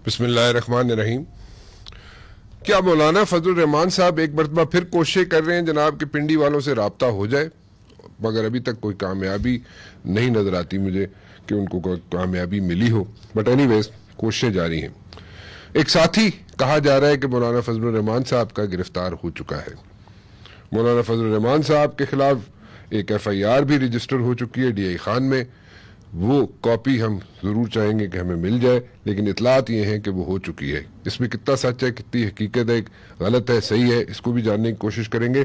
بسم اللہ الرحمن الرحیم. کیا مولانا فضل الرحمان صاحب ایک مرتبہ پھر کوششیں کر رہے ہیں جناب کہ پنڈی والوں سے رابطہ ہو جائے، مگر ابھی تک کوئی کامیابی نہیں نظر آتی مجھے کہ ان کو کوئی کامیابی ملی ہو. بٹ اینی ویز کوششیں جاری ہیں. ایک ساتھی کہا جا رہا ہے کہ مولانا فضل الرحمان صاحب کا گرفتار ہو چکا ہے. مولانا فضل الرحمان صاحب کے خلاف ایک FIR بھی رجسٹر ہو چکی ہے DI خان میں. وہ کاپی ہم ضرور چاہیں گے کہ ہمیں مل جائے، لیکن اطلاعات یہ ہیں کہ وہ ہو چکی ہے. اس میں کتنا سچ ہے، کتنی حقیقت ہے، غلط ہے، صحیح ہے، اس کو بھی جاننے کی کوشش کریں گے.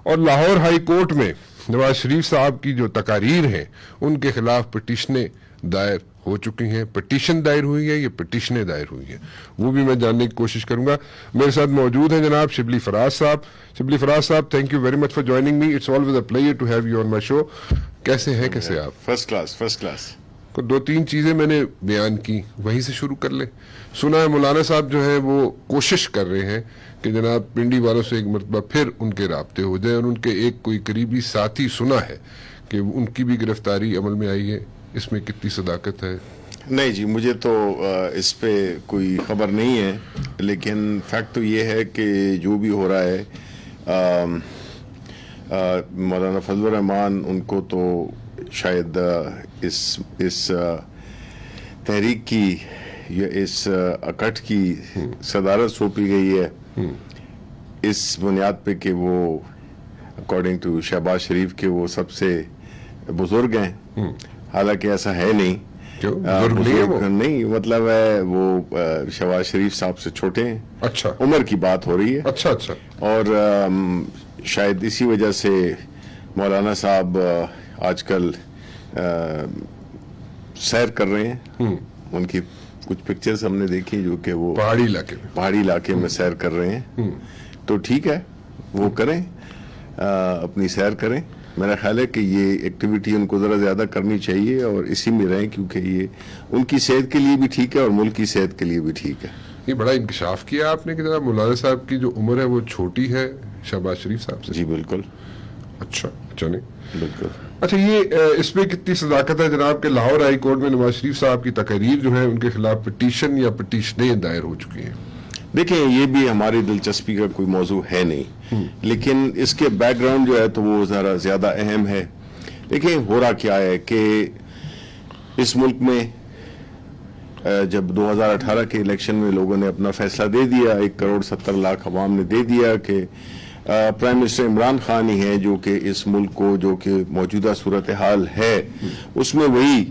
اور لاہور ہائی کورٹ میں نواز شریف صاحب کی جو تقاریر ہیں ان کے خلاف پٹیشنیں دائر ہو چکی ہیں. پٹیشن دائر ہوئی ہے، یہ پٹیشنیں دائر ہوئی ہیں، وہ بھی میں جاننے کی کوشش کروں گا. میرے ساتھ موجود ہیں جناب شبلی فراز صاحب. شبلی فراز صاحب، thank you very much for joining me. It's always a pleasure to have you on my show. کیسے ہیں، کیسے آپ؟ First class. دو تین چیزیں میں نے بیان کی، وہیں سے شروع کر لیں. سنا ہے مولانا صاحب جو ہیں وہ کوشش کر رہے ہیں کہ جناب پنڈی والوں سے ایک مرتبہ پھر ان کے رابطے ہو جائیں، اور ان کے ایک کوئی قریبی ساتھی سنا ہے کہ ان کی بھی گرفتاری عمل میں آئی ہے. اس میں کتنی صداقت ہے؟ نہیں جی، مجھے تو اس پہ کوئی خبر نہیں ہے، لیکن فیکٹ تو یہ ہے کہ جو بھی ہو رہا ہے مولانا فضل الرحمان ان کو تو شاید اس تحریک کی یا اس اکٹھ کی صدارت سونپی گئی ہے اس بنیاد پہ کہ وہ اکارڈنگ ٹو شہباز شریف کے وہ سب سے بزرگ ہیں. حالانکہ ایسا ہے نہیں. نہیں، مطلب ہے وہ شہباز شریف صاحب سے چھوٹے ہیں. اچھا، عمر کی بات ہو رہی ہے. اچھا. اور شاید اسی وجہ سے مولانا صاحب آج کل سیر کر رہے ہیں. ان کی کچھ پکچرز ہم نے دیکھی جو کہ وہ پہاڑی علاقے میں سیر کر رہے ہیں. تو ٹھیک ہے، وہ کریں، اپنی سیر کریں. میرا خیال ہے کہ یہ ایکٹیویٹی ان کو ذرا زیادہ کرنی چاہیے اور اسی میں رہیں، کیونکہ یہ ان کی صحت کے لیے بھی ٹھیک ہے اور ملک کی صحت کے لیے بھی ٹھیک ہے. یہ بڑا انکشاف کیا آپ نے کہ جناب مولانا صاحب کی جو عمر ہے وہ چھوٹی ہے شہباز شریف صاحب سے. جی بالکل. اچھا، چلیں بالکل. اچھا، یہ اس میں کتنی صداقت ہے جناب کہ لاہور ہائی کورٹ میں نواز شریف صاحب کی تقاریر جو ہے ان کے خلاف پٹیشن یا پٹیشنیں دائر ہو چکی ہیں؟ دیکھیں، یہ بھی ہماری دلچسپی کا کوئی موضوع ہے نہیں، لیکن اس کے بیک گراؤنڈ جو ہے تو وہ ذرا زیادہ اہم ہے. دیکھیں، ہو رہا کیا ہے کہ اس ملک میں جب 2018 کے الیکشن میں لوگوں نے اپنا فیصلہ دے دیا، 1.70 کروڑ عوام نے دے دیا کہ پرائم منسٹر عمران خان ہی ہیں جو کہ اس ملک کو، جو کہ موجودہ صورتحال ہے اس میں وہی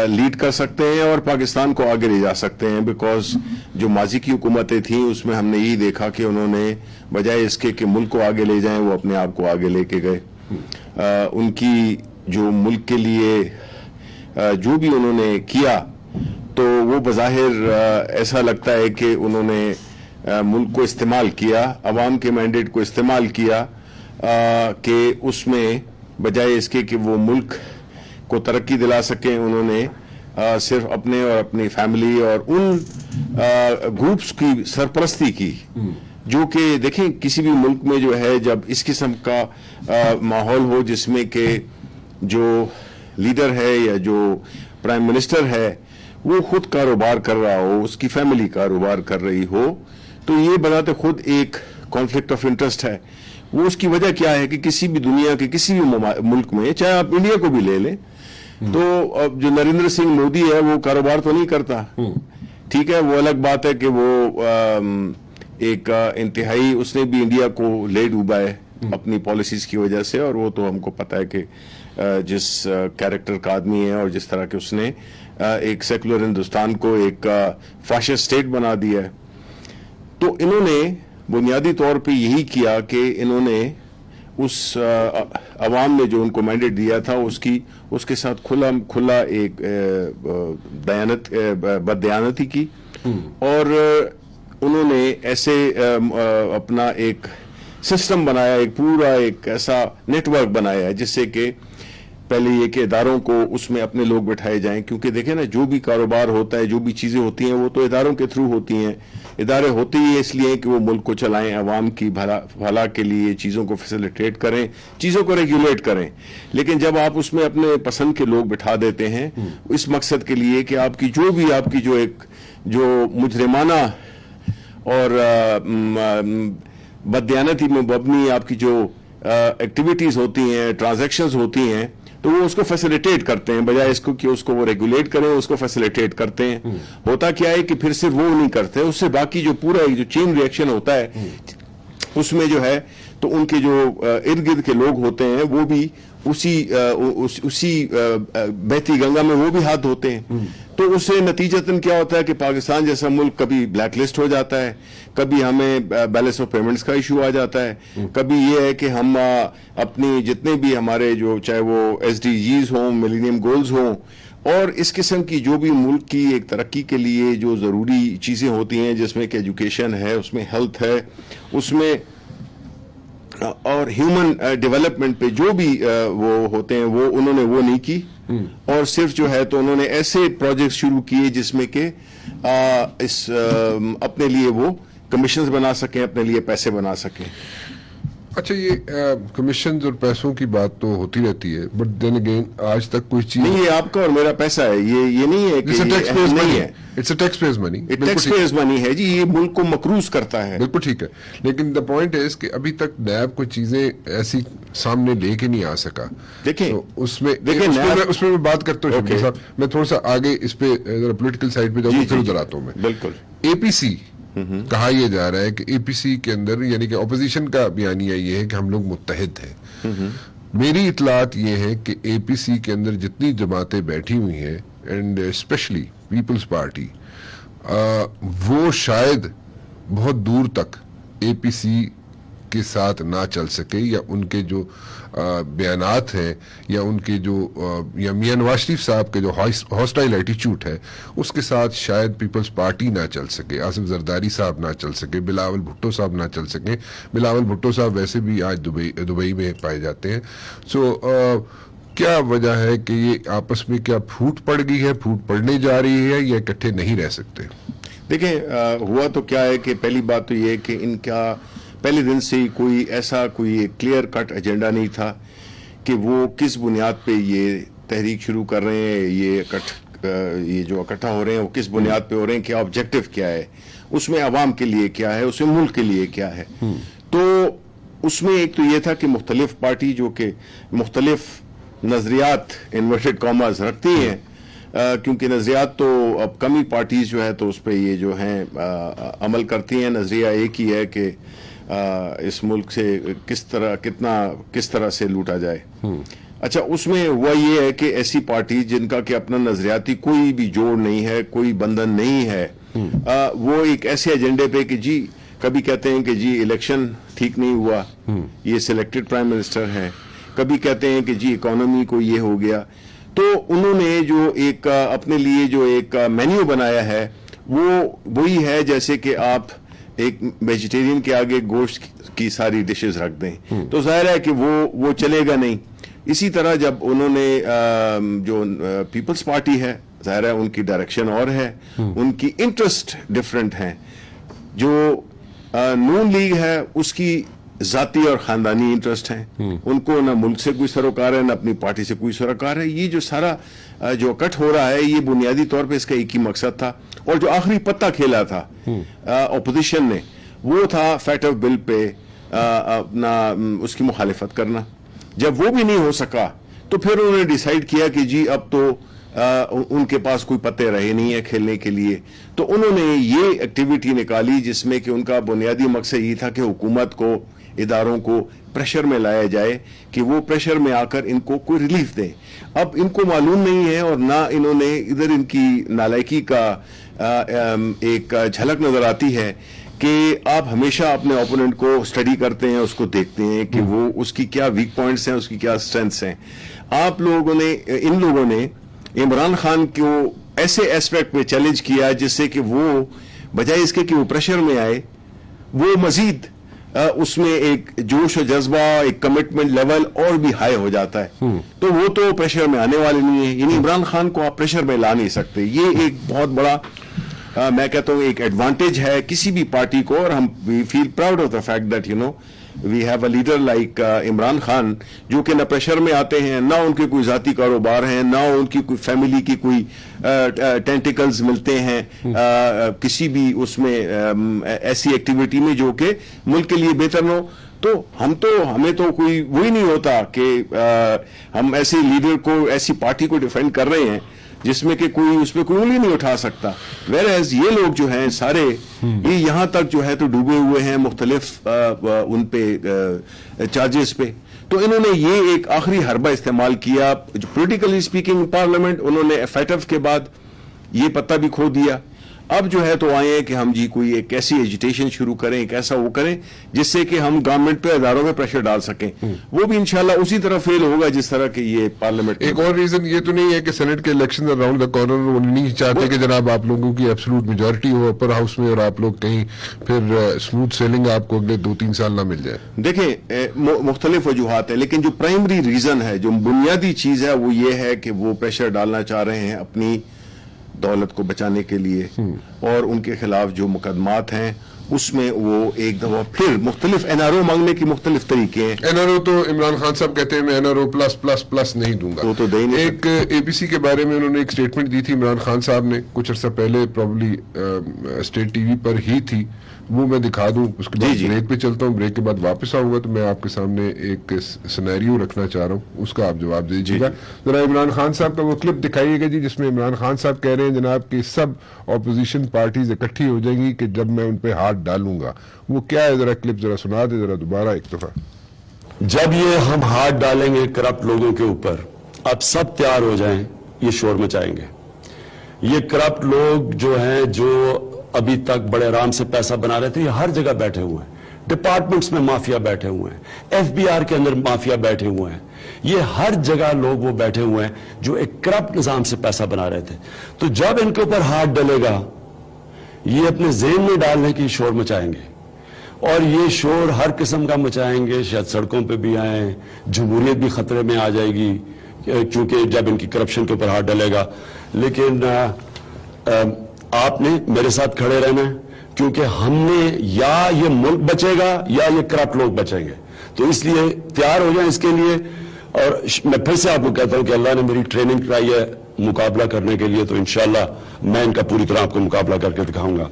لیڈ کر سکتے ہیں اور پاکستان کو آگے لے جا سکتے ہیں. بیکاز جو ماضی کی حکومتیں تھیں اس میں ہم نے یہی دیکھا کہ انہوں نے بجائے اس کے کہ ملک کو آگے لے جائیں، وہ اپنے آپ کو آگے لے کے گئے. ان کی جو ملک کے لیے جو بھی انہوں نے کیا تو وہ بظاہر ایسا لگتا ہے کہ انہوں نے ملک کو استعمال کیا، عوام کے مینڈیٹ کو استعمال کیا کہ اس میں بجائے اس کے کہ وہ ملک کو ترقی دلا سکیں، انہوں نے صرف اپنے اور اپنی فیملی اور ان گروپس کی سرپرستی کی جو کہ دیکھیں کسی بھی ملک میں جو ہے جب اس قسم کا ماحول ہو جس میں کہ جو لیڈر ہے یا جو پرائم منسٹر ہے وہ خود کاروبار کر رہا ہو، اس کی فیملی کاروبار کر رہی ہو، تو یہ بذات خود ایک کانفلکٹ آف انٹرسٹ ہے. وہ اس کی وجہ کیا ہے کہ کسی بھی دنیا کے کسی بھی ملک میں، چاہے آپ انڈیا کو بھی لے لیں، تو جو نریندر سنگھ مودی ہے وہ کاروبار تو نہیں کرتا. ٹھیک ہے، وہ الگ بات ہے کہ وہ ایک انتہائی، اس نے بھی انڈیا کو لے ڈوبا ہے اپنی پالیسیز کی وجہ سے، اور وہ تو ہم کو پتہ ہے کہ جس کیریکٹر کا آدمی ہے اور جس طرح کہ اس نے ایک سیکولر ہندوستان کو ایک فاشسٹ اسٹیٹ بنا دیا ہے. تو انہوں نے بنیادی طور پہ یہی کیا کہ انہوں نے اس عوام نے جو ان کو مینڈیٹ دیا تھا اس کے ساتھ کھلا ایک بددیانتی کی، اور انہوں نے ایسے اپنا ایک سسٹم بنایا، ایک پورا ایک ایسا نیٹ ورک بنایا ہے جس سے کہ پہلے یہ کہ اداروں کو اس میں اپنے لوگ بٹھائے جائیں، کیونکہ دیکھیں نا جو بھی کاروبار ہوتا ہے، جو بھی چیزیں ہوتی ہیں وہ تو اداروں کے تھرو ہوتی ہیں. ادارے ہوتے ہی اس لیے کہ وہ ملک کو چلائیں، عوام کی بھلا کے لیے چیزوں کو فیسیلیٹیٹ کریں، چیزوں کو ریگولیٹ کریں. لیکن جب آپ اس میں اپنے پسند کے لوگ بٹھا دیتے ہیں اس مقصد کے لیے کہ آپ کی جو مجرمانہ اور بددیانتی میں مبنی آپ کی جو ایکٹیویٹیز ہوتی ہیں، ٹرانزیکشنز ہوتی ہیں، تو وہ اس کو فیسیلیٹیٹ کرتے ہیں بجائے اس کو کہ اس کو وہ ریگولیٹ کریں، اس کو فیسیلیٹیٹ کرتے ہیں. ہوتا کیا ہے کہ پھر صرف وہ نہیں کرتے، اس سے باقی جو پورا جو چین ریئیکشن ہوتا ہے اس میں جو ہے تو ان کے جو ارد گرد کے لوگ ہوتے ہیں وہ بھی اسی بہتی گنگا میں وہ بھی ہاتھ دھوتے ہیں. تو اس سے نتیجتاً کیا ہوتا ہے کہ پاکستان جیسا ملک کبھی بلیک لسٹ ہو جاتا ہے، کبھی ہمیں بیلنس آف پیمنٹس کا ایشو آ جاتا ہے، کبھی یہ ہے کہ ہم اپنی جتنے بھی ہمارے جو چاہے وہ SDGs ہوں، ملینیم گولز ہوں، اور اس قسم کی جو بھی ملک کی ایک ترقی کے لیے جو ضروری چیزیں ہوتی ہیں، جس میں کہ ایجوکیشن ہے، اس میں ہیلتھ ہے، اس میں اور ہیومن ڈیولپمنٹ پہ جو بھی وہ ہوتے ہیں وہ انہوں نے وہ نہیں کی، اور صرف جو ہے تو انہوں نے ایسے پروجیکٹ شروع کیے جس میں کہ اپنے لیے وہ کمیشنز بنا سکیں، اپنے لیے پیسے بنا سکیں. اچھا، یہ کمیشنز اور پیسوں کی بات تو ہوتی رہتی ہے، بٹ دین اگین آج تک کوئی چیز نہیں، یہ آپ کا اور میرا پیسہ ہے، یہ نہیں ہے کہ نہیں ہے، it's a tax payers money, tax payers money ہے جی، یہ ملک کو مقروض کرتا ہے. بالکل ٹھیک ہے، لیکن دا پوائنٹ ہے کہ ابھی تک نیب کوئی چیزیں ایسی سامنے لے کے نہیں آ سکا. دیکھیں اس میں میں بات کرتا ہوں شبیر صاحب، میں تھوڑا سا آگے اس پہ پولیٹیکل سائڈ پہ جاؤں، پھر ادھر آتا ہوں میں. بالکل. APC کہا یہ جا رہا ہے کہ APC کے اندر یعنی کہ اپوزیشن کا بیانیہ یہ ہے کہ ہم لوگ متحد ہیں. میری اطلاعات یہ ہے کہ APC کے اندر جتنی جماعتیں بیٹھی ہوئی ہیں اینڈ اسپیشلی پیپلز پارٹی، وہ شاید بہت دور تک APC کے ساتھ نہ چل سکے، یا ان کے جو بیانات ہیں، یا ان کے جو یا میاں نواز شریف صاحب کے جو ہاسٹائل ایٹیچیوڈ ہے اس کے ساتھ شاید پیپلز پارٹی نہ چل سکے، آصف زرداری صاحب نہ چل سکے، بلاول بھٹو صاحب نہ چل سکیں. بلاول بھٹو صاحب ویسے بھی آج دبئی میں پائے جاتے ہیں. کیا وجہ ہے کہ یہ آپس میں کیا پھوٹ پڑ گئی ہے، پھوٹ پڑنے جا رہی ہے، یا اکٹھے نہیں رہ سکتے؟ دیکھیں، ہوا تو کیا ہے کہ پہلی بات تو یہ ہے کہ ان کا پہلے دن سے کوئی ایسا کوئی کلیئر کٹ ایجنڈا نہیں تھا کہ وہ کس بنیاد پہ یہ تحریک شروع کر رہے ہیں، یہ جو اکٹھا ہو رہے ہیں وہ کس بنیاد پہ ہو رہے ہیں، کیا آبجیکٹو کیا ہے، اس میں عوام کے لیے کیا ہے، اس میں ملک کے لیے کیا ہے. تو اس میں ایک تو یہ تھا کہ مختلف پارٹی جو کہ مختلف نظریات انورٹڈ کاماز رکھتی ہیں، کیونکہ نظریات تو اب کم ہی پارٹیز جو ہے تو اس پہ یہ جو ہیں عمل کرتی ہیں. نظریہ ایک ہی ہے کہ اس ملک سے کس طرح سے لوٹا جائے. اچھا، اس میں ہوا یہ ہے کہ ایسی پارٹی جن کا کہ اپنا نظریاتی کوئی بھی جوڑ نہیں ہے، کوئی بندھن نہیں ہے، وہ ایک ایسے ایجنڈے پہ کہ جی کبھی کہتے ہیں کہ جی الیکشن ٹھیک نہیں ہوا، یہ سلیکٹڈ پرائم منسٹر ہیں، کبھی کہتے ہیں کہ جی اکانومی کو یہ ہو گیا. تو انہوں نے جو ایک اپنے لیے جو ایک مینیو بنایا ہے وہ وہی ہے جیسے کہ آپ ایک ویجیٹیرین کے آگے گوشت کی ساری ڈشز رکھ دیں، تو ظاہر ہے کہ وہ چلے گا نہیں. اسی طرح جب انہوں نے جو پیپلز پارٹی ہے، ظاہر ہے ان کی ڈائریکشن اور ہے، ان کی انٹرسٹ ڈفرنٹ ہیں. جو نون لیگ ہے اس کی ذاتی اور خاندانی انٹرسٹ ہیں، ان کو نہ ملک سے کوئی سروکار ہے، نہ اپنی پارٹی سے کوئی سروکار ہے. یہ جو سارا جو اکٹھ ہو رہا ہے یہ بنیادی طور پہ اس کا ایک ہی مقصد تھا، اور جو آخری پتہ کھیلا تھا اپوزیشن نے وہ تھا فیٹ آف بل پہ اپنا اس کی مخالفت کرنا. جب وہ بھی نہیں ہو سکا تو پھر انہوں نے ڈیسائیڈ کیا کہ جی اب تو ان کے پاس کوئی پتے رہے نہیں ہے کھیلنے کے لیے، تو انہوں نے یہ ایکٹیویٹی نکالی جس میں کہ ان کا بنیادی مقصد یہ تھا کہ حکومت کو، اداروں کو پریشر میں لایا جائے کہ وہ پریشر میں آ کر ان کو کوئی ریلیف دیں. اب ان کو معلوم نہیں ہے، اور نہ انہوں نے ادھر ان کی نالائکی کا ایک جھلک نظر آتی ہے کہ آپ ہمیشہ اپنے اوپوننٹ کو اسٹڈی کرتے ہیں، اس کو دیکھتے ہیں کہ وہ اس کی کیا ویک پوائنٹس ہیں، اس کی کیا اسٹرینتھس ہیں. ان لوگوں نے عمران خان کو ایسے ایسپیکٹ میں چیلنج کیا جس سے کہ وہ بجائے اس کے کہ وہ پریشر میں آئے، وہ مزید اس میں ایک جوش و جذبہ، ایک کمٹمنٹ لیول اور بھی ہائی ہو جاتا ہے، تو وہ تو پریشر میں آنے والے نہیں ہیں. یعنی عمران خان کو آپ پریشر میں لا نہیں سکتے. یہ ایک بہت بڑا میں کہتا ہوں ایک ایڈوانٹیج ہے کسی بھی پارٹی کو، اور ہم we feel proud of the fact that we have a leader like Imran Khan, جو کہ نہ پریشر میں آتے ہیں، نہ ان کے کوئی ذاتی کاروبار ہیں، نہ ان کی کوئی فیملی کی کوئی ٹینٹیکلز ملتے ہیں کسی بھی اس میں ایسی ایکٹیویٹی میں جو کہ ملک کے لیے بہتر نہ ہو. تو ہمیں تو کوئی وہی نہیں ہوتا کہ ہم ایسے لیڈر کو، ایسی پارٹی کو ڈیفینڈ کر رہے ہیں جس میں کہ کوئی اس پہ کوئی انگلی نہیں اٹھا سکتا. ویئرز یہ لوگ جو ہیں سارے یہ یہاں تک جو ہے تو ڈوبے ہوئے ہیں مختلف ان پہ چارجز پہ. تو انہوں نے یہ ایک آخری حربہ استعمال کیا جو پولیٹیکلی اسپیکنگ پارلیمنٹ، انہوں نے FATF کے بعد یہ پتہ بھی کھو دیا. اب جو ہے تو آئے ہیں کہ ہم جی کوئی ایک ایسی ایجیٹیشن شروع کریں، ایک ایسا وہ کریں جس سے کہ ہم گورنمنٹ پہ، اداروں پہ پریشر ڈال سکیں. وہ بھی انشاءاللہ اسی طرح فیل ہوگا جس طرح کہ یہ پارلیمنٹ. ایک اور ریزن یہ تو نہیں ہے کہ سینٹ کے الیکشن اراؤنڈ دا کارنر، وہ نہیں چاہتے کہ جناب آپ لوگوں کی ایبسولوٹ میجورٹی ہو اپر ہاؤس میں اور آپ لوگ کہیں پھر اسموتھ سیلنگ آپ کو اگلے 2-3 سال نہ مل جائے. دیکھیں مختلف وجوہات ہیں، لیکن جو پرائمری ریزن ہے، جو بنیادی چیز ہے، وہ یہ ہے کہ وہ پریشر ڈالنا چاہ رہے ہیں اپنی دولت کو بچانے کے لیے، اور ان کے خلاف جو مقدمات ہیں اس میں وہ ایک دفعہ پھر مختلف NRO مانگنے کی مختلف طریقے ہیں. NRO تو عمران خان صاحب کہتے ہیں میں NRO پلس نہیں دوں گا. وہ تو دے نہیں. ایک APC کے بارے میں انہوں نے ایک سٹیٹمنٹ دی تھی عمران خان صاحب نے کچھ عرصہ پہلے، پروبلی اسٹیٹ ٹی وی پر ہی تھی، وہ میں دکھا دوں. اس کے بعد بریک پہ چلتا ہوں، بریک کے بعد واپس آؤں گا تو میں آپ کے سامنے ایک سینیریو رکھنا چاہ رہا ہوں، اس کا آپ جواب دیجیے گا. ذرا عمران خان صاحب کا وہ کلپ دکھائیے گا جی، جس میں عمران خان صاحب کہہ رہے ہیں جناب کہ سب اپوزیشن پارٹیز اکٹھی ہو جائیں گی کہ جب میں ان پہ ہاتھ ڈالوں گا. وہ کیا ہے ذرا کلپ ذرا سنا دے ذرا دوبارہ ایک دفعہ. جب یہ ہم ہاتھ ڈالیں گے کرپٹ لوگوں کے اوپر، اب سب تیار ہو جائیں، یہ شور مچائیں گے. یہ کرپٹ لوگ جو ہیں، جو ابھی تک بڑے آرام سے پیسہ بنا رہے تھے، یہ ہر جگہ بیٹھے ہوئے ہیں. ڈپارٹمنٹس میں مافیا بیٹھے ہوئے ہیں، FBR کے اندر مافیا بیٹھے ہوئے ہیں. یہ ہر جگہ لوگ وہ بیٹھے ہوئے ہیں جو ایک کرپٹ نظام سے پیسہ بنا رہے تھے. تو جب ان کے اوپر ہاتھ ڈلے گا، یہ اپنے ذہن میں ڈالنے کی شور مچائیں گے، اور یہ شور ہر قسم کا مچائیں گے. شاید سڑکوں پہ بھی آئیں، جمہوریت بھی خطرے میں آ جائے گی کیونکہ جب ان کی کرپشن کے اوپر ہاتھ ڈلے گا. لیکن آپ نے میرے ساتھ کھڑے رہنا ہے، کیونکہ ہم نے یا یہ ملک بچے گا یا یہ کرپٹ لوگ بچیں گے. تو اس لیے تیار ہو جائیں اس کے لیے. اور میں پھر سے آپ کو کہتا ہوں کہ اللہ نے میری ٹریننگ کرائی ہے مقابلہ کرنے کے لیے، تو انشاءاللہ میں ان کا پوری طرح آپ کو مقابلہ کر کے دکھاؤں گا.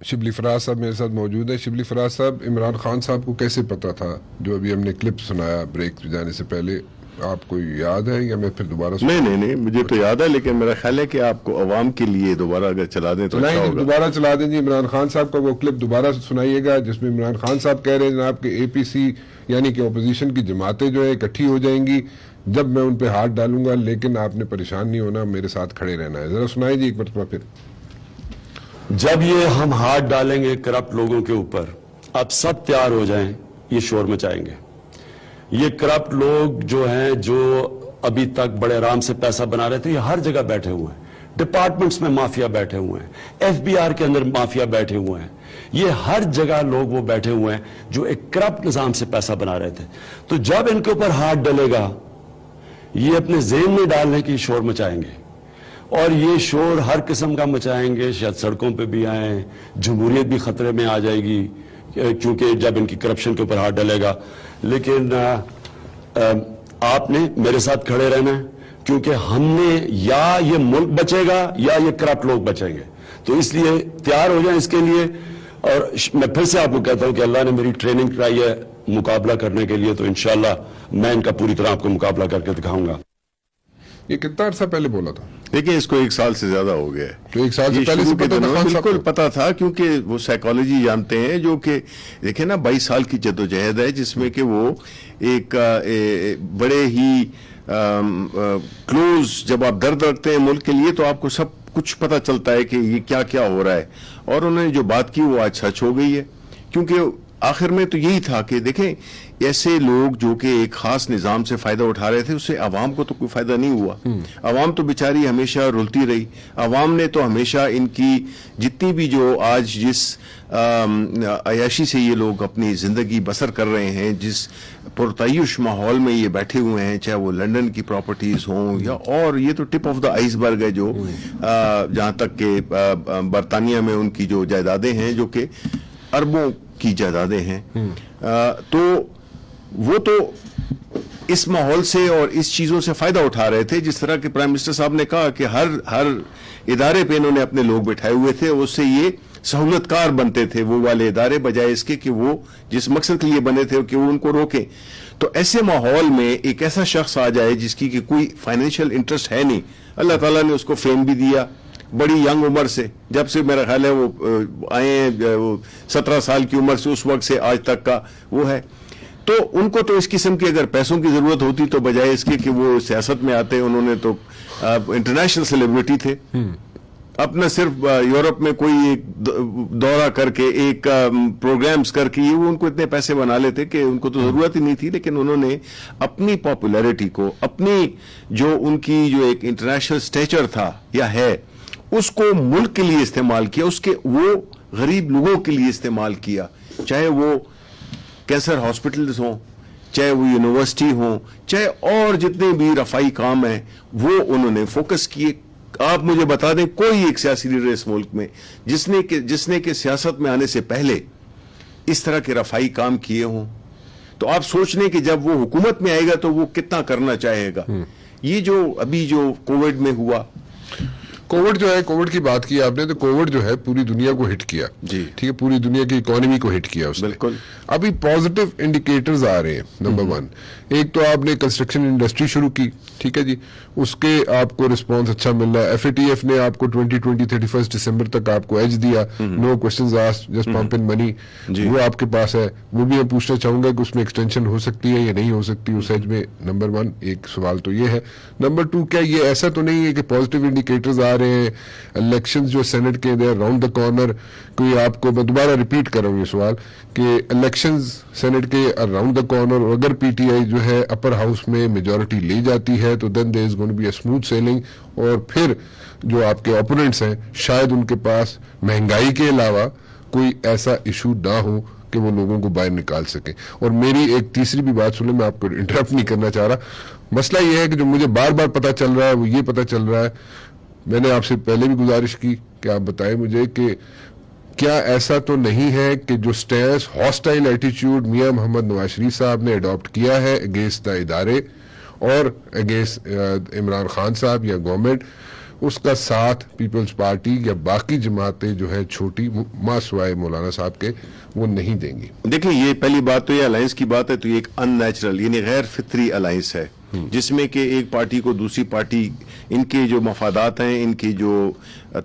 شبلی فراز صاحب میرے ساتھ موجود ہیں. شبلی فراز صاحب، عمران خان صاحب کو کیسے پتا تھا جو ابھی ہم نے کلپ سنایا بریک جانے سے پہلے؟ آپ کو یاد ہے یا میں پھر دوبارہ نہیں مجھے تو یاد ہے، لیکن میرا خیال ہے کہ آپ کو عوام کے لیے دوبارہ اگر چلا دیں تو اچھا ہوگا. دوبارہ چلا دیں جی. عمران خان صاحب کا وہ کلپ دوبارہ سنائیے گا جس میں عمران خان صاحب کہہ رہے ہیں جناب کہ APC یعنی کہ اپوزیشن کی جماعتیں جو ہے اکٹھی ہو جائیں گی جب میں ان پہ ہاتھ ڈالوں گا، لیکن آپ نے پریشان نہیں ہونا، میرے ساتھ کھڑے رہنا ہے. ذرا سنائیں جی ایک مرتبہ پھر. جب یہ ہم ہاتھ ڈالیں گے کرپٹ لوگوں کے اوپر، اب سب تیار ہو جائیں، یہ شور مچائیں گے. یہ کرپٹ لوگ جو ہیں، جو ابھی تک بڑے آرام سے پیسہ بنا رہے تھے، یہ ہر جگہ بیٹھے ہوئے ہیں. ڈپارٹمنٹس میں مافیا بیٹھے ہوئے ہیں، FBR کے اندر مافیا بیٹھے ہوئے ہیں. یہ ہر جگہ لوگ وہ بیٹھے ہوئے ہیں جو ایک کرپٹ نظام سے پیسہ بنا رہے تھے. تو جب ان کے اوپر ہاتھ ڈلے گا، یہ اپنے ذہن میں ڈالنے کی شور مچائیں گے، اور یہ شور ہر قسم کا مچائیں گے. شاید سڑکوں پہ بھی آئیں، جمہوریت بھی خطرے میں آ جائے گی کیونکہ جب ان کی کرپشن کے اوپر ہاتھ ڈلے گا. لیکن آپ نے میرے ساتھ کھڑے رہنا ہے، کیونکہ ہم نے یا یہ ملک بچے گا یا یہ کرپٹ لوگ بچیں گے. تو اس لیے تیار ہو جائیں اس کے لیے. اور میں پھر سے آپ کو کہتا ہوں کہ اللہ نے میری ٹریننگ کرائی ہے مقابلہ کرنے کے لیے، تو انشاءاللہ میں ان کا پوری طرح آپ کو مقابلہ کر کے دکھاؤں گا. یہ کتنا عرصہ پہلے بولا تھا؟ دیکھیں اس کو 1 سال سے زیادہ ہو گیا ہے. تو 1 سال سے پہلے سے پتہ تھا؟ بالکل پتا تھا، کیونکہ وہ سائیکالوجی جانتے ہیں. جو کہ دیکھیں نا 22 سال کی جدوجہد ہے جس میں کہ وہ ایک بڑے ہی کلوز، جب آپ درد رکھتے ہیں ملک کے لیے تو آپ کو سب کچھ پتا چلتا ہے کہ یہ کیا کیا ہو رہا ہے. اور انہوں نے جو بات کی وہ آج سچ ہو گئی ہے، کیونکہ آخر میں تو یہی تھا کہ دیکھیں ایسے لوگ جو کہ ایک خاص نظام سے فائدہ اٹھا رہے تھے، اس سے عوام کو تو کوئی فائدہ نہیں ہوا. عوام تو بیچاری ہمیشہ رلتی رہی. عوام نے تو ہمیشہ ان کی جتنی بھی جو آج جس عیاشی سے یہ لوگ اپنی زندگی بسر کر رہے ہیں، جس پرتعیش ماحول میں یہ بیٹھے ہوئے ہیں، چاہے وہ لنڈن کی پراپرٹیز ہوں یا اور یہ تو ٹپ آف دا آئس برگ ہے جو جہاں تک کہ برطانیہ میں ان کی جو جائیدادیں ہیں جو کہ اربوں کی جائیدادیں ہیں، تو وہ تو اس ماحول سے اور اس چیزوں سے فائدہ اٹھا رہے تھے. جس طرح کہ پرائم منسٹر صاحب نے کہا کہ ہر ادارے پہ انہوں نے اپنے لوگ بٹھائے ہوئے تھے، اس سے یہ سہولت کار بنتے تھے وہ والے ادارے، بجائے اس کے کہ وہ جس مقصد کے لیے بنے تھے کہ وہ ان کو روکیں. تو ایسے ماحول میں ایک ایسا شخص آ جائے جس کی کہ کوئی فائنینشیل انٹرسٹ ہے نہیں، اللہ تعالیٰ نے اس کو فیم بھی دیا بڑی ینگ عمر سے، جب سے میرا خیال ہے وہ آئے ہیں 17 سال کی عمر سے اس وقت سے آج تک کا وہ ہے. تو ان کو تو اس قسم کی اگر پیسوں کی ضرورت ہوتی تو بجائے اس کے کہ وہ سیاست میں آتے، انہوں نے تو انٹرنیشنل سیلیبریٹی تھے. اپنا صرف یورپ میں کوئی ایک دورہ کر کے ایک پروگرامز کر کے وہ ان کو اتنے پیسے بنا لیتے کہ ان کو تو ضرورت ہی نہیں تھی. لیکن انہوں نے اپنی پاپولیرٹی کو، اپنی جو ان کی جو ایک انٹرنیشنل سٹیچر تھا یا ہے، اس کو ملک کے لیے استعمال کیا، اس کے وہ غریب لوگوں کے لیے استعمال کیا، چاہے وہ کینسر ہاسپٹلز ہوں، چاہے وہ یونیورسٹی ہوں، چاہے اور جتنے بھی رفائی کام ہیں وہ انہوں نے فوکس کیے. آپ مجھے بتا دیں کوئی ایک سیاسی لیڈر اس ملک میں جس نے کہ سیاست میں آنے سے پہلے اس طرح کے رفائی کام کیے ہوں. تو آپ سوچ لیں کہ جب وہ حکومت میں آئے گا تو وہ کتنا کرنا چاہے گا. یہ جو ابھی جو کووڈ میں ہوا، کووڈ جو ہے، کووڈ کی بات کی آپ نے، تو کووڈ جو ہے پوری دنیا کو ہٹ کیا. جی ٹھیک ہے، پوری دنیا کی اکانومی کو ہٹ کیا اس نے. بالکل. ابھی پازیٹیو انڈیکیٹرز آ رہے ہیں. نمبر 1، ایک تو آپ نے کنسٹرکشن انڈسٹری شروع کی، ٹھیک ہے جی، اس کے آپ کو رسپانس اچھا مل رہا ہے. FATF نے آپ کو 2020 31 دسمبر تک آپ کو ایج دیا، نو کوسچنز آسکڈ، جسٹ پمپ ان منی، وہ آپ کے پاس ہے. وہ بھی میں پوچھنا چاہوں گا کہ اس میں ایکسٹینشن ہو سکتی ہے یا نہیں ہو سکتی اس ایج میں. نمبر 1 ایک سوال تو یہ ہے. نمبر 2، کیا یہ ایسا تو نہیں ہے کہ پازیٹیو انڈیکیٹرز آ رہے ہیں، الیکشنز جو سینٹ کے دے راؤنڈ دا کارنر، کوئی آپ کو میں دوبارہ ریپیٹ کر رہا ہوں یہ سوال کہ الیکشنز سینٹ کے اراؤنڈ دا کارنر، اگر PTI جو ہے اپر ہاؤس میں میجورٹی لے جاتی ہے تو then there is going to be a smooth sailing, اور پھر جو آپ کے اوپوننٹس ہیں شاید ان کے پاس مہنگائی کے علاوہ کوئی ایسا ایشو نہ ہو کہ وہ لوگوں کو باہر نکال سکیں. اور میری ایک تیسری بھی بات سنیں، میں آپ کو انٹرپٹ نہیں کرنا چاہ رہا. مسئلہ یہ ہے کہ جو مجھے بار بار پتہ چل رہا ہے وہ یہ پتہ چل رہا ہے، میں نے آپ سے پہلے بھی گزارش کی کہ آپ بتائیں مجھے کہ کیا ایسا تو نہیں ہے کہ جو سٹیس ہاسٹائل ایٹیچیوڈ میاں محمد نواز شریف صاحب نے اڈاپٹ کیا ہے اگینسٹ دا ادارے اور اگینسٹ عمران خان صاحب یا گورنمنٹ، اس کا ساتھ پیپلز پارٹی یا باقی جماعتیں جو ہے چھوٹی ماں سوائے مولانا صاحب کے وہ نہیں دیں گی؟ دیکھیں، یہ پہلی بات تو یہ الائنس کی بات ہے تو یہ ایک ان نیچرل یعنی غیر فطری الائنس ہے، جس میں کہ ایک پارٹی کو دوسری پارٹی، ان کے جو مفادات ہیں، ان کی جو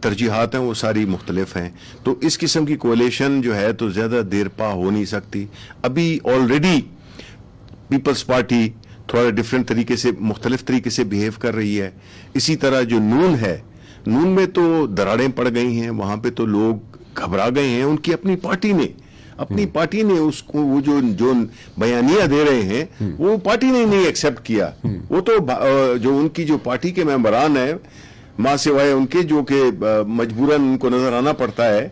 ترجیحات ہیں وہ ساری مختلف ہیں. تو اس قسم کی کولیشن جو ہے تو زیادہ دیر پا ہو نہیں سکتی. ابھی آلریڈی پیپلز پارٹی تھوڑا ڈفرینٹ طریقے سے، مختلف طریقے سے بیہیو کر رہی ہے. اسی طرح جو نون ہے، نون میں تو دراڑیں پڑ گئی ہیں، وہاں پہ تو لوگ گھبرا گئے ہیں. ان کی اپنی پارٹی نے اس کو وہ جو بیانیہ دے رہے ہیں وہ پارٹی نے نہیں ایکسپٹ کیا. وہ تو جو ان کی جو پارٹی کے ممبران ہیں ماں سوائے ان کے جو کہ مجبوراً ان کو نظر آنا پڑتا ہے،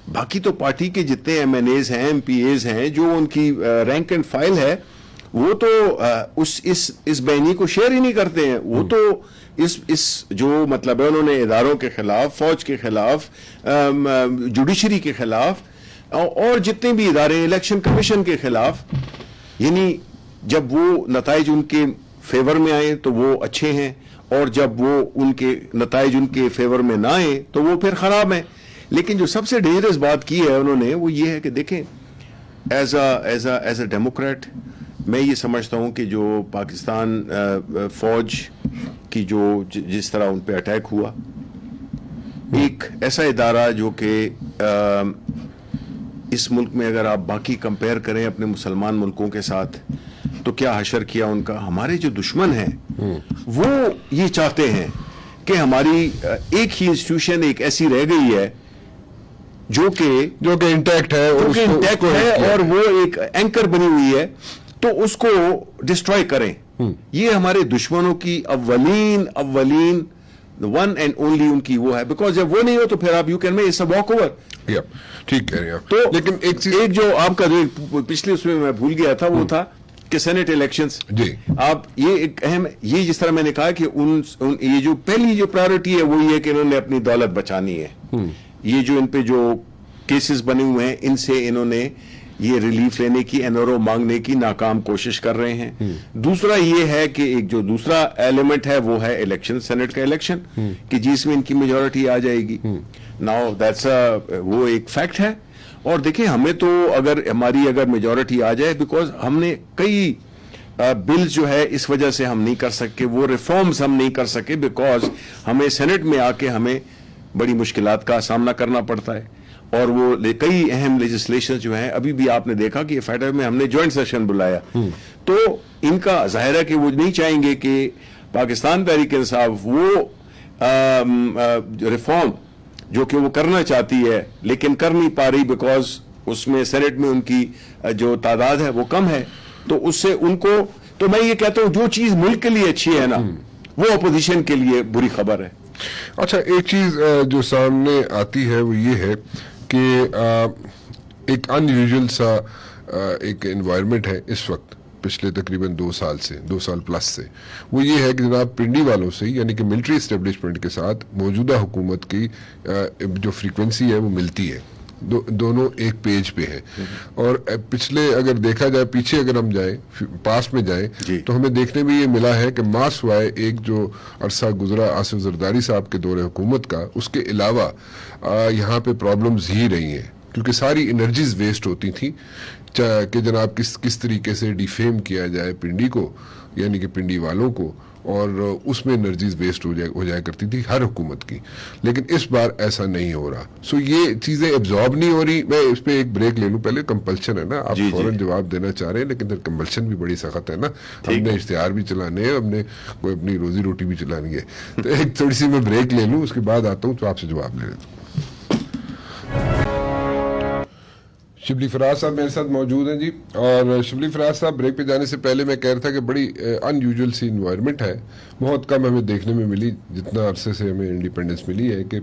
باقی تو پارٹی کے جتنے MNAs ہیں، MPAs ہیں، جو ان کی رینک اینڈ فائل ہے، وہ تو اس بیانی کو شیئر ہی نہیں کرتے ہیں. وہ تو اس جو مطلب ہے انہوں نے اداروں کے خلاف، فوج کے خلاف، جوڈیشری کے خلاف اور جتنے بھی ادارے، الیکشن کمیشن کے خلاف، یعنی جب وہ نتائج ان کے فیور میں آئے تو وہ اچھے ہیں، اور جب وہ ان کے نتائج ان کے فیور میں نہ آئے تو وہ پھر خراب ہیں. لیکن جو سب سے ڈینجرس بات کی ہے انہوں نے وہ یہ ہے کہ دیکھیں، ایز اے ڈیموکریٹ میں یہ سمجھتا ہوں کہ جو پاکستان فوج کی جو جس طرح ان پہ اٹیک ہوا، ایک ایسا ادارہ جو کہ اس ملک میں اگر آپ باقی کمپیئر کریں اپنے مسلمان ملکوں کے ساتھ تو کیا حشر کیا ان کا. ہمارے جو دشمن ہیں وہ یہ چاہتے ہیں کہ ہماری ایک ہی انسٹیٹیوشن ایک ایسی رہ گئی ہے جو کہ انٹیکٹ ہے اور انٹیکٹ ہے اور وہ ایک اینکر بنی ہوئی ہے, تو اس کو ڈسٹروائے کریں. یہ ہمارے دشمنوں کی اولین ون اینڈ اونلی ان کی وہ ہے, بیکاز جب وہ نہیں ہو تو پھر آپ you can make its a walkover. ٹھیک کہہ رہے ہیں آپ. تو لیکن ایک جو آپ کا جو پچھلے اس میں بھول گیا تھا وہ تھا کہ سینٹ الیکشنز. جی آپ یہ ایک اہم, یہ جس طرح میں نے کہا کہ یہ جو پہلی جو پرائیورٹی ہے وہ یہ کہ انہوں نے اپنی دولت بچانی ہے. یہ جو ان پہ جو کیسز بنے ہوئے ہیں ان سے انہوں نے یہ ریلیف لینے کی, NRO مانگنے کی ناکام کوشش کر رہے ہیں. دوسرا یہ ہے کہ ایک جو دوسرا ایلیمنٹ ہے وہ ہے الیکشن, سینٹ کا الیکشن, کہ جس میں ان کی میجورٹی آ جائے گی. ناؤ دیٹس وہ ایک فیکٹ ہے. اور دیکھیں ہمیں تو ہماری اگر میجورٹی آ جائے, بیکاز ہم نے کئی بلز جو ہے اس وجہ سے ہم نہیں کر سکے, وہ ریفارمز ہم نہیں کر سکے, بیکاز ہمیں سینٹ میں آ کے ہمیں بڑی مشکلات کا سامنا کرنا پڑتا ہے. اور وہ کئی اہم لیجسلیشن جو ہیں, ابھی بھی آپ نے دیکھا کہ فیڈر میں ہم نے جوائنٹ سیشن بلایا, تو ان کا ظاہر ہے کہ وہ نہیں چاہیں گے کہ پاکستان تحریک انصاف وہ ریفارم جو کہ وہ کرنا چاہتی ہے لیکن کر نہیں پا رہی, بیکاز اس میں سینٹ میں ان کی جو تعداد ہے وہ کم ہے, تو اس سے ان کو, تو میں یہ کہتا ہوں جو چیز ملک کے لیے اچھی ہے نا وہ اپوزیشن کے لیے بری خبر ہے. اچھا, ایک چیز جو سامنے آتی ہے وہ یہ ہے کہ ایک ان یوزل سا ایک انوائرمنٹ ہے اس وقت پچھلے تقریباً 2 سال پلس سے, وہ یہ ہے کہ جناب پنڈی والوں سے, یعنی کہ ملٹری اسٹیبلشمنٹ کے ساتھ موجودہ حکومت کی جو فریکوینسی ہے وہ ملتی ہے, دونوں ایک پیج پہ ہیں. اور پچھلے اگر دیکھا جائے, پیچھے اگر ہم جائیں, پاس میں جائیں, تو ہمیں دیکھنے میں یہ ملا ہے کہ ماسوائے ایک جو عرصہ گزرا آصف زرداری صاحب کے دور حکومت کا, اس کے علاوہ یہاں پہ پرابلمز ہی رہی ہیں, کیونکہ ساری انرجیز ویسٹ ہوتی تھیں کہ جناب کس طریقے سے ڈیفیم کیا جائے پنڈی کو, یعنی کہ پنڈی والوں کو, اور اس میں انرجیز ویسٹ ہو جایا کرتی تھی ہر حکومت کی. لیکن اس بار ایسا نہیں ہو رہا. سو یہ چیزیں ایبزارب نہیں ہو رہی. میں اس پہ ایک بریک لے لوں پہلے, کمپلشن ہے نا, آپ فوراً جواب دینا چاہ رہے ہیں, لیکن پھر کمپلشن بھی بڑی سخت ہے نا, ہم نے اشتہار بھی چلانے ہیں, ہم نے کوئی اپنی روزی روٹی بھی چلانی ہے. تو ایک تھوڑی سی میں بریک لے لوں, اس کے بعد آتا ہوں تو آپ سے جواب لے لیتا ہوں. شبلی فراز صاحب میرے ساتھ موجود ہیں جی. اور شبلی فراز صاحب, بریک پہ جانے سے پہلے میں کہہ رہا تھا کہ بڑی ان یوزل سی انوائرمنٹ ہے, بہت کم ہمیں دیکھنے میں ملی جتنا عرصے سے ہمیں انڈیپینڈنس ملی ہے, کہ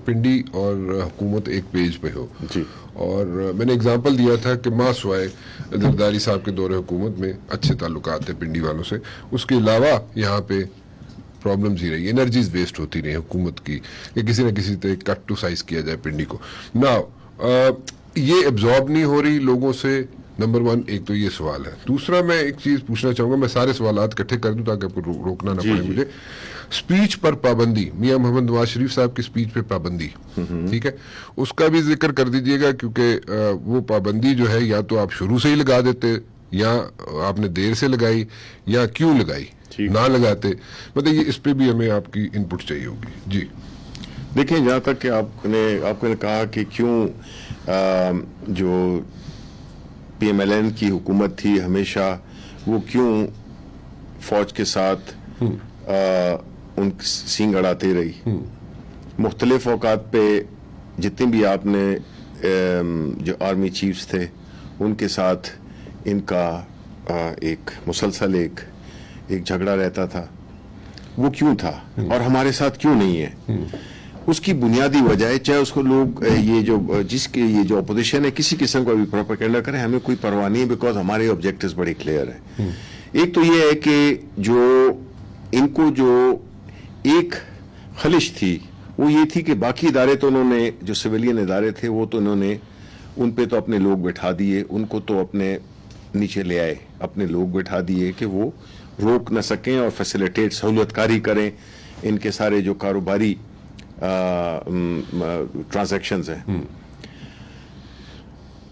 پنڈی اور حکومت ایک پیج پہ ہو. جی. اور میں نے اگزامپل دیا تھا کہ ماسوائے زرداری صاحب کے دور حکومت میں اچھے تعلقات تھے پنڈی والوں سے, اس کے علاوہ یہاں پہ پرابلمز ہی رہی, انرجیز ویسٹ ہوتی رہی حکومت کی, کہ کسی نہ کسی طرح کٹ ٹو سائز کیا جائے پنڈی کو. ناؤ یہ ایبزارب نہیں ہو رہی لوگوں سے, نمبر 1. ایک تو یہ سوال ہے. دوسرا میں ایک چیز پوچھنا چاہوں گا, میں سارے سوالات اکٹھے کر دوں تاکہ آپ کو روکنا نہ پڑے مجھے. سپیچ پر پابندی, میاں محمد نواز شریف صاحب کی سپیچ پہ پابندی, ٹھیک ہے, اس کا بھی ذکر کر دیجئے گا, کیونکہ وہ پابندی جو ہے یا تو آپ شروع سے ہی لگا دیتے, یا آپ نے دیر سے لگائی, یا کیوں لگائی, نہ لگاتے. مطلب یہ اس پہ بھی ہمیں آپ کی ان پٹ چاہیے ہوگی. جی دیکھیں, جہاں تک کہ آپ نے کہا کہ کیوں جو PMLN کی حکومت تھی ہمیشہ وہ کیوں فوج کے ساتھ ان سینگ اڑاتے رہی. مختلف اوقات پہ جتنے بھی آپ نے جو آرمی چیفز تھے ان کے ساتھ ان کا ایک مسلسل ایک جھگڑا رہتا تھا. وہ کیوں تھا اور ہمارے ساتھ کیوں نہیں ہے؟ اس کی بنیادی وجہ ہے, چاہے اس کو لوگ یہ جو اپوزیشن ہے کسی قسم کا بھی پروپیگنڈا کریں, ہمیں کوئی پرواہ نہیں ہے, بیکاز ہمارے آبجیکٹیوز بڑے کلیئر ہیں. ایک تو یہ ہے کہ جو ان کو جو ایک خلش تھی وہ یہ تھی کہ باقی ادارے تو انہوں نے, جو سویلین ادارے تھے وہ تو انہوں نے ان پہ تو اپنے لوگ بٹھا دیے, ان کو تو اپنے نیچے لے آئے, اپنے لوگ بٹھا دیے کہ وہ روک نہ سکیں اور فیسیلیٹیٹ سہولت کاری کریں ان کے سارے جو کاروباری ٹرانزیکشنز ہیں.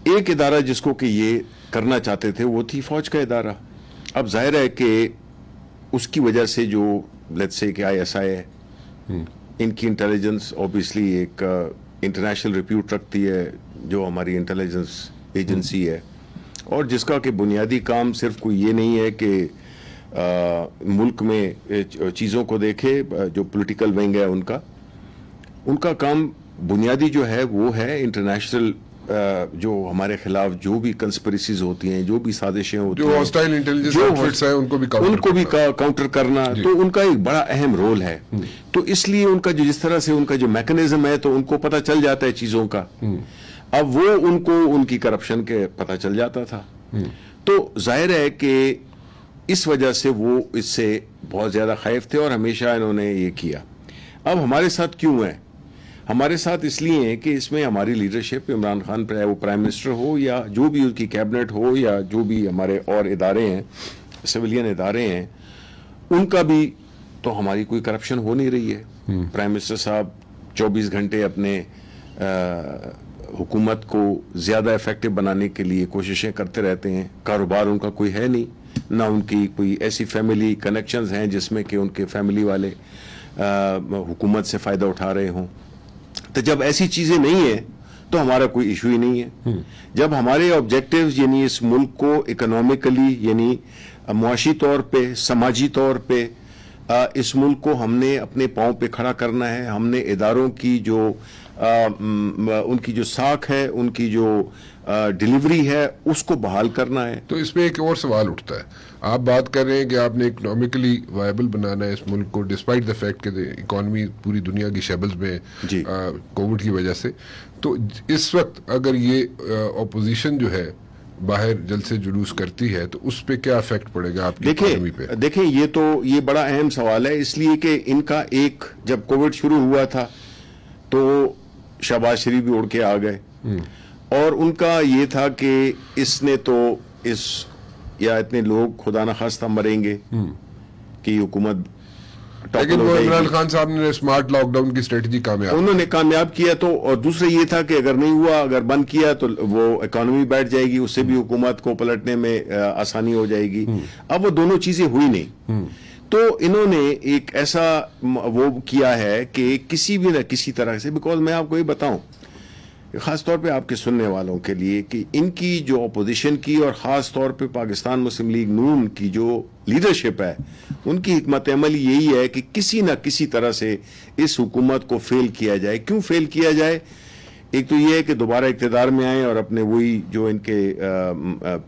ایک ادارہ جس کو کہ یہ کرنا چاہتے تھے وہ تھی فوج کا ادارہ. اب ظاہر ہے کہ اس کی وجہ سے جو لیٹس سے کہ ISI ہے, ان کی انٹیلیجنس اوبیسلی ایک انٹرنیشنل ریپیوٹ رکھتی ہے, جو ہماری انٹیلیجنس ایجنسی ہے, اور جس کا کہ بنیادی کام صرف کوئی یہ نہیں ہے کہ ملک میں چیزوں کو دیکھے, جو پولیٹیکل ونگ ہے ان کا کام بنیادی جو ہے وہ ہے انٹرنیشنل جو ہمارے خلاف جو بھی کنسپریسیز ہوتی ہیں, جو بھی سازشیں ہوتی جو ہیں, ہاسٹائل انٹیلیجنس آؤٹفٹس ہیں ان کو بھی کاؤنٹر کرنا, تو ان کا ایک بڑا اہم رول ہے. تو اس لیے ان کا جو جس طرح سے ان کا جو میکنزم ہے تو ان کو پتہ چل جاتا ہے چیزوں کا. اب وہ ان کو ان کی کرپشن کے پتہ چل جاتا تھا, تو ظاہر ہے کہ اس وجہ سے وہ اس سے بہت زیادہ خائف تھے اور ہمیشہ انہوں نے یہ کیا. اب ہمارے ساتھ کیوں ہے؟ ہمارے ساتھ اس لیے ہیں کہ اس میں ہماری لیڈرشپ, عمران خان وہ پرائم منسٹر ہو یا جو بھی ان کی کیبنٹ ہو یا جو بھی ہمارے اور ادارے ہیں, سویلین ادارے ہیں, ان کا بھی تو ہماری کوئی کرپشن ہو نہیں رہی ہے. پرائم منسٹر صاحب 24 گھنٹے اپنے حکومت کو زیادہ افیکٹو بنانے کے لیے کوششیں کرتے رہتے ہیں. کاروبار ان کا کوئی ہے نہیں, نہ ان کی کوئی ایسی فیملی کنیکشنز ہیں جس میں کہ ان کے فیملی والے حکومت سے فائدہ اٹھا رہے ہوں. تو جب ایسی چیزیں نہیں ہیں تو ہمارا کوئی ایشو ہی نہیں ہے. جب ہمارے آبجیکٹیوز یعنی اس ملک کو اکنامکلی یعنی معاشی طور پہ, سماجی طور پہ اس ملک کو ہم نے اپنے پاؤں پہ کھڑا کرنا ہے, ہم نے اداروں کی جو ان کی جو ساکھ ہے, ان کی جو ڈیلیوری ہے, اس کو بحال کرنا ہے. تو اس میں ایک اور سوال اٹھتا ہے. آپ بات کر رہے ہیں کہ آپ نے اکنامکلی وائبل بنانا ہے اس ملک کو, ڈسپائٹ دا فیکٹ کہ اکانومی پوری دنیا کی شیبلز میں کووڈ کی وجہ سے. تو اس وقت اگر یہ اپوزیشن جو ہے باہر جلسے جلوس کرتی ہے تو اس پہ کیا افیکٹ پڑے گا آپ کی اکانومی پہ؟ دیکھیں یہ بڑا اہم سوال ہے, اس لیے کہ ان کا ایک جب کووڈ شروع ہوا تھا تو شہباز شریف بھی اڑ کے آ گئے, اور ان کا یہ تھا کہ اس نے تو یا اتنے لوگ خدا نخواستہ مریں گے کہ یہ حکومت, لیکن وہ عمران خان صاحب نے اسمارٹ لاک ڈاؤن کی اسٹریٹجی انہوں نے کامیاب کیا. تو اور دوسرا یہ تھا کہ اگر نہیں ہوا, اگر بند کیا تو وہ اکانومی بیٹھ جائے گی, اس سے بھی حکومت کو پلٹنے میں آسانی ہو جائے گی. اب وہ دونوں چیزیں ہوئی نہیں, تو انہوں نے ایک ایسا وہ کیا ہے کہ کسی بھی نہ کسی طرح سے, بیکاز میں آپ کو یہ بتاؤں خاص طور پہ آپ کے سننے والوں کے لیے کہ ان کی جو اپوزیشن کی اور خاص طور پہ پاکستان مسلم لیگ نون کی جو لیڈرشپ ہے, ان کی حکمت عملی یہی ہے کہ کسی نہ کسی طرح سے اس حکومت کو فیل کیا جائے. کیوں فیل کیا جائے؟ ایک تو یہ ہے کہ دوبارہ اقتدار میں آئیں اور اپنے وہی جو ان کے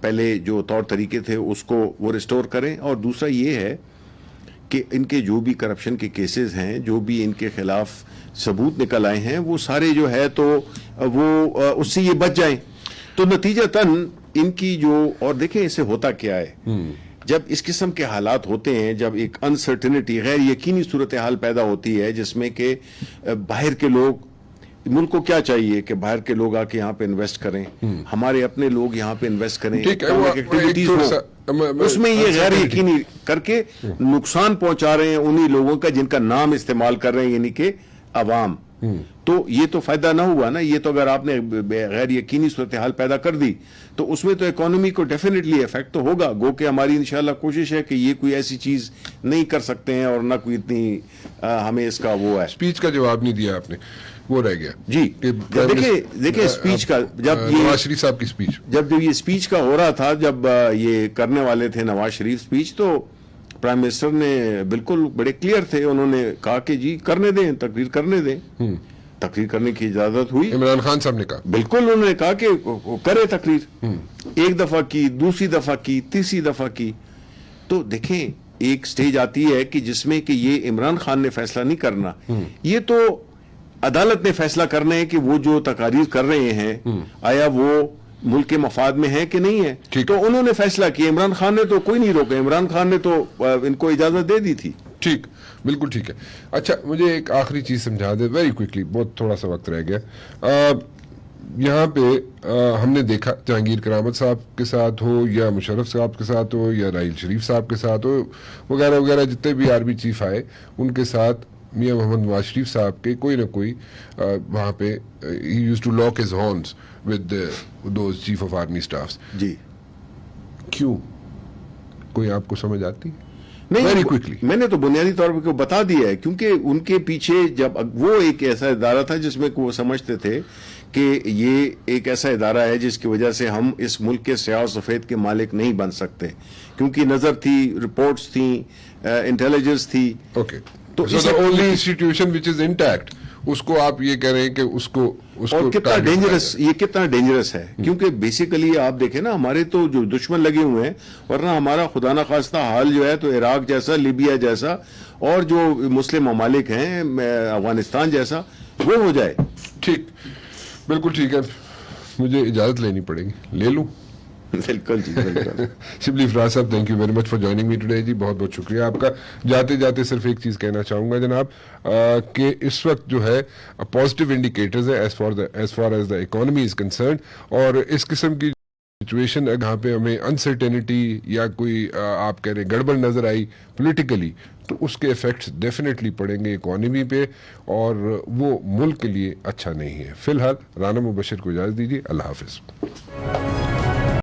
پہلے جو طور طریقے تھے اس کو وہ ریسٹور کریں, اور دوسرا یہ ہے کہ ان کے جو بھی کرپشن کے کیسز ہیں, جو بھی ان کے خلاف ثبوت نکل آئے ہیں, وہ سارے جو ہے تو وہ اس سے یہ بچ جائیں. تو نتیجتاً ان کی جو, اور دیکھیں اسے ہوتا کیا ہے جب اس قسم کے حالات ہوتے ہیں, جب ایک انسرٹنٹی غیر یقینی صورتحال پیدا ہوتی ہے جس میں کہ باہر کے لوگ, ملک کو کیا چاہیے کہ باہر کے لوگ آ کے یہاں پہ انویسٹ کریں, ہمارے اپنے لوگ یہاں پہ انویسٹ کریں, اس میں یہ غیر یقینی کر کے نقصان پہنچا رہے ہیں انہی لوگوں کا جن کا نام استعمال کر رہے ہیں, یعنی کہ عوام. تو یہ تو فائدہ نہ ہوا نا. یہ تو اگر آپ نے غیر یقینی صورتحال پیدا کر دی تو اس میں تو اکانومی کو ڈیفینیٹلی افیکٹ تو ہوگا, گو کہ ہماری انشاءاللہ کوشش ہے کہ یہ کوئی ایسی چیز نہیں کر سکتے ہیں اور نہ کوئی اتنی ہمیں اس کا وہ ہے. اسپیچ کا جواب نہیں دیا آپ نے, وہ رہ گیا. جی دیکھیں اسپیچ کا, جب نواز شریف صاحب کی اسپیچ, جب یہ اسپیچ کا ہو رہا تھا, جب یہ کرنے والے تھے نواز شریف اسپیچ, تو پرائم منسٹر نے بالکل بڑے کلیئر تھے, انہوں نے کہا کہ جی کرنے دیں, تقریر کرنے دیں. تقریر کرنے کی اجازت ہوئی. عمران خان صاحب نے کہا بالکل, انہوں نے کہا کہ کرے تقریر. ایک دفعہ کی, دوسری دفعہ کی, تیسری دفعہ کی. تو دیکھیں ایک سٹیج آتی ہے کہ جس میں کہ یہ عمران خان نے فیصلہ نہیں کرنا, یہ تو عدالت نے فیصلہ کرنا ہے کہ وہ جو تقاریر کر رہے ہیں آیا وہ ملک کے مفاد میں ہے کہ نہیں ہے. تو انہوں نے فیصلہ کیا, عمران خان نے تو کوئی نہیں روکا, عمران خان نے تو ان کو اجازت دے دی تھی. ٹھیک, بالکل ٹھیک ہے. اچھا مجھے ایک آخری چیز سمجھا دے ویری کوئکلی, بہت تھوڑا سا وقت رہ گیا. یہاں پہ ہم نے دیکھا جہانگیر کرامت صاحب کے ساتھ ہو یا مشرف صاحب کے ساتھ ہو یا راحیل شریف صاحب کے ساتھ ہو وغیرہ وغیرہ, جتنے بھی آرمی چیف آئے ان کے ساتھ میاں محمد نواز شریف صاحب کے کوئی نہ کوئی وہاں پہ he used to lock his horns with those chief of army staffs. جی کیوں, کوئی آپ کو سمجھ آتی؟ نہیں, میں نے تو بنیادی طور پہ بتا دیا ہے, کیونکہ ان کے پیچھے جب وہ ایک ایسا ادارہ تھا جس میں وہ سمجھتے تھے کہ یہ ایک ایسا ادارہ ہے جس کی وجہ سے ہم اس ملک کے سیاہ و سفید کے مالک نہیں بن سکتے, کیونکہ نظر تھی, رپورٹس تھیں, انٹیلیجنس تھی. Okay. So the only institution which is intact اس کو آپ یہ کہہ رہے ہیں کہ اس کو اور کتنا target ڈینجرس بنایا یہ کتنا ڈینجرس ہے، کیونکہ بیسیکلی آپ دیکھیں نا ہمارے تو جو دشمن لگے ہوئے ہیں، ورنہ ہمارا خدا نہ خواستہ حال جو ہے تو عراق جیسا، لیبیا جیسا اور جو مسلم ممالک ہیں افغانستان جیسا وہ ہو جائے. ٹھیک، بالکل ٹھیک ہے. مجھے اجازت لینی پڑے گی، لے لوں؟ بالکل جی بالکل. شبلی افراز صاحب، thank you very much for joining me today جی، بہت بہت شکریہ آپ کا. جاتے جاتے صرف ایک چیز کہنا چاہوں گا جناب کہ اس وقت جو ہے پازیٹیو انڈیکیٹرز ہے as far as the economy is concerned, اور اس قسم کی سچویشن جہاں پہ ہمیں انسرٹینٹی یا کوئی آپ کہہ رہے گڑبڑ نظر آئی پولیٹیکلی، تو اس کے ایفیکٹس ڈیفینیٹلی پڑیں گے اکانومی پہ، اور وہ ملک کے لیے اچھا نہیں ہے. فی الحال رانا مبشر کو اجازت دیجیے، اللہ حافظ.